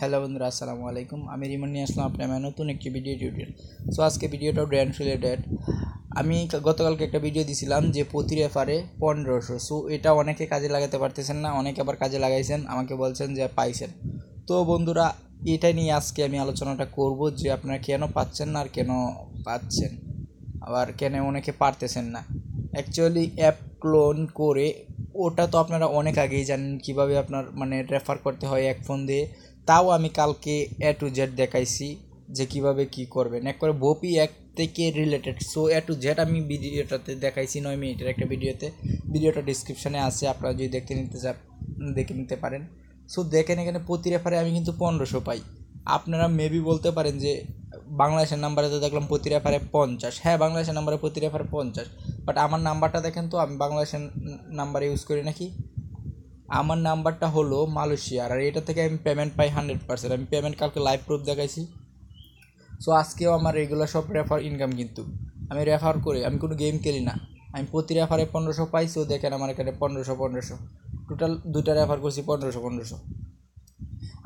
Hello বন্ধুরা, আসসালামু আলাইকুম। আমি রিমন নিয়ে আসলাম আপনার নতুন একটি ভিডিও টিউটোরিয়াল। সো আজকে ভিডিওটাও ড্যান্স রিলেটেড। আমি গতকালকে একটা ভিডিও দিছিলাম যে প্রতি রেফারে 1500। সো এটা অনেকে কাজে লাগাতে পারতেছেন না, অনেকে আবার কাজে লাগাইছেন, আমাকে বলছেন যে পাইছেন। তো বন্ধুরা, এটা নিয়ে আজকে আমি আলোচনাটা করব যে আপনারা কেন পাচ্ছেন না আর কেন পাচ্ছেন, আবার কেন অনেকে পারতেছেন না। অ্যাকচুয়ালি অ্যাপ ক্লোন করে ওটা তো আপনারা অনেক আগেই জানেন কীভাবে আপনার রেফার করতে হয় এক ফোন দিয়ে। তাও আমি কালকে এ টু জেড দেখাইছি যে কিভাবে কি করবেন, একবারে বপি এক থেকে related. So A to Z আমি ভিডিওটাতে দেখাইছি 9 মিনিটের একটা ভিডিওটা ডিসক্রিপশানে আছে, আপনারা যদি দেখে নিতে পারেন। সো দেখেন, এখানে প্রতি রেফারে আমি কিন্তু 1500 পাই। আপনারা মেবি বলতে পারেন যে বাংলাদেশের নাম্বারে তো দেখলাম প্রতি রেফারে 50। হ্যাঁ, বাংলাদেশের নাম্বারে প্রতি রেফারে 50, বাট আমার নাম্বারটা দেখেন তো, আমি বাংলাদেশের নাম্বার ইউজ করি নাকি। আমার নাম্বারটা হলো মালয়েশিয়ার, আর এটা থেকে আমি পেমেন্ট পাই 100%। আমি পেমেন্ট কালকে লাইভ প্রুফ দেখাইছি। সো আজকেও আমার রেগুলার সব রেফার ইনকাম, কিন্তু আমি রেফার করি, আমি কোনো গেম খেলি না। আমি প্রতি রেফারে 1500 পাই। সো দেখেন আমার এখানে 1500 টোটাল দুইটা রেফার করছি 1500।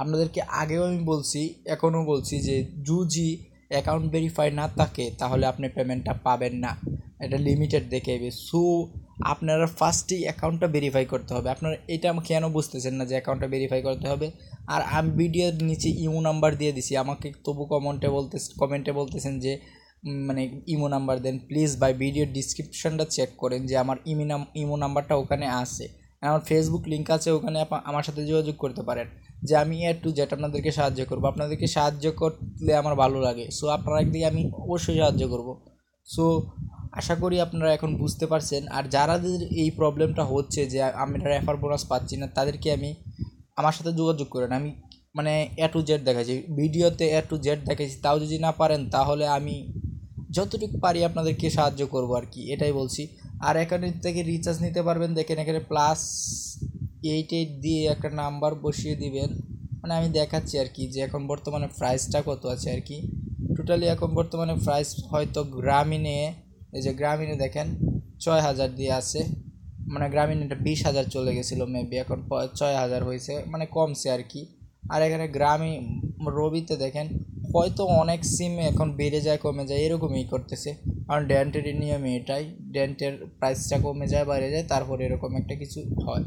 আপনাদেরকে আগেও আমি বলছি, এখনও বলছি যে যদি অ্যাকাউন্ট ভেরিফাই না থাকে তাহলে আপনি পেমেন্টটা পাবেন না, এটা লিমিটেড দেখাইবে। সো আপনারা ফার্স্টেই অ্যাকাউন্টটা ভেরিফাই করতে হবে। আপনারা এটা কেন বুঝতেছেন না যে অ্যাকাউন্টটা ভেরিফাই করতে হবে? আর আমি ভিডিওর নিচে ইমো নাম্বার দিয়ে দিছি, আমাকে তবু কমেন্টে বলতেছেন যে ইমো নাম্বার দেন। প্লিজ ভাই, ভিডিওর ডিসক্রিপশানটা চেক করেন যে আমার ইমো নাম্বারটা ওখানে আছে, আমার ফেসবুক লিঙ্ক আছে, ওখানে আমার সাথে যোগাযোগ করতে পারেন যে আমি এ টু জেড আপনাদেরকে সাহায্য করবো। আপনাদেরকে সাহায্য করলে আমার ভালো লাগে। সো আপনারা একদিকে আমি অবশ্যই সাহায্য করব। সো আশা করি আপনারা এখন বুঝতে পারছেন। আর যারাদের এই প্রবলেমটা হচ্ছে যে আমি রেফার বোনাস পাচ্ছি না, তাদেরকে আমি আমার সাথে যোগাযোগ করেন। আমি এ টু জেড দেখাচ্ছি, ভিডিওতে এ টু জেড দেখাচ্ছি। তাও যদি না পারেন তাহলে আমি যতটুকু পারি আপনাদেরকে সাহায্য করব আর কি, এটাই বলছি। আর এখানে থেকে রিচার্জ নিতে পারবেন। দেখেন এখানে +88 দিয়ে একটা নাম্বার বসিয়ে দিবেন। আমি দেখাচ্ছি আর কি যে এখন বর্তমানে প্রাইসটা কত আছে আর কি। টোটালি এখন বর্তমানে প্রাইস হয়তো গ্রামীণে, এই যে গ্রামীণে দেখেন 6000 দিয়ে আছে। গ্রামীণে এটা 20,000 চলে গেছিলো মেবি, এখন 6000 হয়েছে, কমছে আর কি। আর এখানে গ্রামীণ রবিতে দেখেন হয়তো অনেক সিমে এখন বেড়ে যায় কমে যায়, এরকমই করতেছে। কারণ ডেন্টের নিয়মে এটাই, ডেন্টের প্রাইসটা কমে যায় বাইরে যায়, তারপরে এরকম একটা কিছু হয়,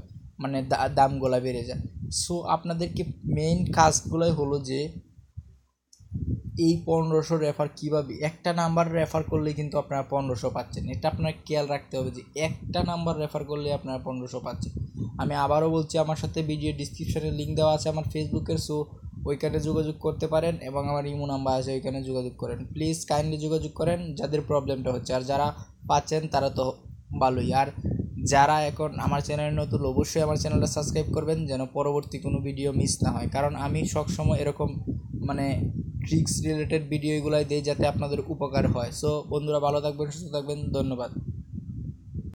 দামগুলো বেড়ে যায়। সো আপনাদেরকে মেইন কাজগুলোই হলো যে এই 1500 রেফার কীভাবে, একটা নাম্বার রেফার করলে কিন্তু আপনারা 1500 পাচ্ছেন। এটা আপনার খেয়াল রাখতে হবে যে একটা নাম্বার রেফার করলে আপনারা 1500 পাচ্ছেন। আমি আবারও বলছি, আমার সাথে ভিডিও ডিসক্রিপশানে লিঙ্ক দেওয়া আছে আমার ফেসবুকের। সো ওইখানে যোগাযোগ করতে পারেন, এবং আমার ইমো নাম্বার আছে, ওইখানে যোগাযোগ করেন। প্লিজ কাইন্ডলি যোগাযোগ করেন যাদের প্রবলেমটা হচ্ছে। আর যারা পাচ্ছেন তারা তো ভালোই। আর যারা এখন আমার চ্যানেলে নতুন, অবশ্যই আমার চ্যানেলটা সাবস্ক্রাইব করবেন যেন পরবর্তী কোনো ভিডিও মিস না হয়। কারণ আমি সবসময় এরকম ট্রিক্স রিলেটেড ভিডিওগুলাই দিই যাতে আপনাদের উপকার হয়। সো বন্ধুরা, ভালো থাকবেন, সুস্থ থাকবেন, ধন্যবাদ।